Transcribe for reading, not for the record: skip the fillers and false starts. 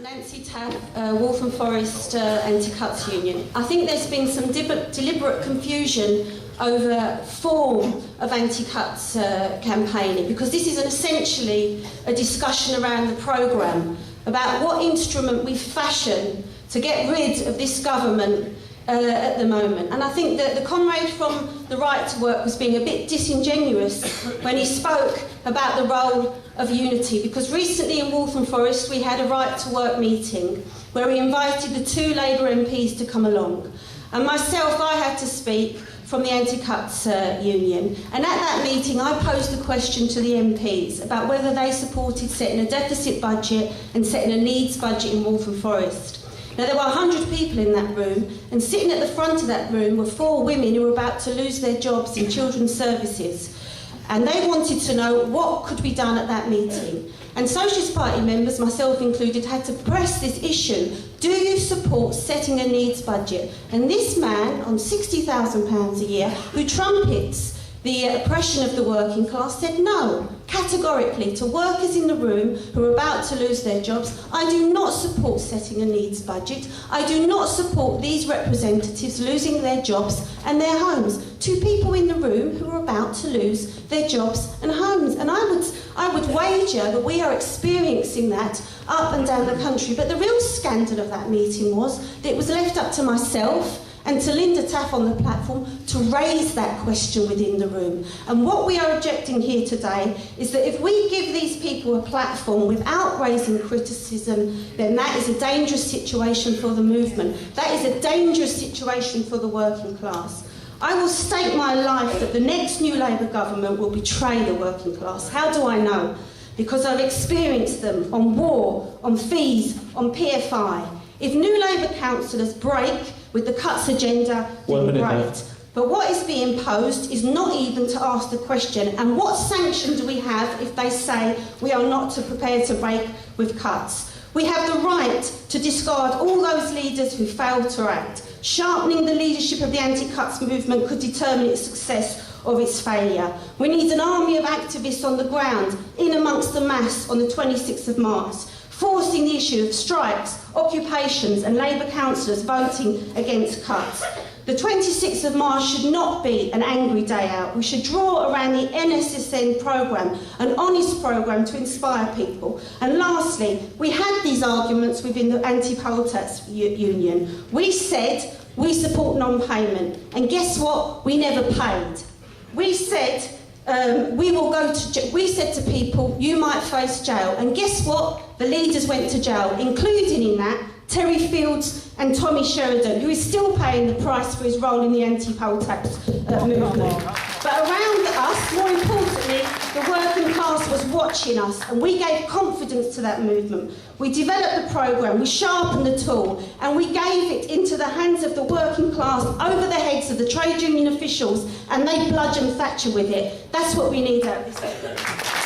Nancy Taaffe, Waltham Forest Anti-Cuts Union. I think there's been some deliberate confusion over form of anti-cuts campaigning, because this is essentially a discussion around the programme about what instrument we fashion to get rid of this government at the moment. And I think that the comrade from the Right to Work was being a bit disingenuous when he spoke about the role of unity, because recently in Waltham Forest we had a Right to Work meeting where we invited the two Labour MPs to come along, and myself, I had to speak from the Anti-Cuts Union, and at that meeting I posed a question to the MPs about whether they supported setting a deficit budget and setting a needs budget in Waltham Forest. Now, there were 100 people in that room, and sitting at the front of that room were 4 women who were about to lose their jobs in children's services. And they wanted to know what could be done at that meeting. And Socialist Party members, myself included, had to press this issue. Do you support setting a needs budget? And this man, on £60,000 a year, who trumpets the oppression of the working class, said no, categorically, to workers in the room who are about to lose their jobs. I do not support setting a needs budget. I do not support these representatives losing their jobs and their homes. 2 people in the room who are about to lose their jobs and homes. And I would wager that we are experiencing that up and down the country. But the real scandal of that meeting was that it was left up to myself and to Linda Taaffe on the platform to raise that question within the room. And what we are objecting here today is that if we give these people a platform without raising criticism, then that is a dangerous situation for the movement. That is a dangerous situation for the working class. I will stake my life that the next new Labour government will betray the working class. How do I know? Because I've experienced them on war, on fees, on PFI. If new Labour councillors break with the cuts agenda, then great. But what is being posed is not even to ask the question, and what sanction do we have if they say we are not prepared to break with cuts? We have the right to discard all those leaders who failed to act. Sharpening the leadership of the anti-cuts movement could determine its success or its failure. We need an army of activists on the ground, in amongst the mass on the 26th of March, forcing the issue of strikes, occupations and Labour councillors voting against cuts. The 26th of March should not be an angry day out. We should draw around the NSSN programme, an honest programme to inspire people. And lastly, we had these arguments within the Anti-Poll Tax Union. We said we support non-payment, and guess what? We never paid. We said we said to people, you might face jail, and guess what? The leaders went to jail, including in that Terry Fields and Tommy Sheridan, who is still paying the price for his role in the anti-poll tax movement. But around us, more importantly, the working class was watching us, and we gave confidence to that movement. We developed the programme, we sharpened the tool, and we gave it into the hands of the working class, over the heads of the trade union officials, and they bludgeoned Thatcher with it. That's what we need out of this.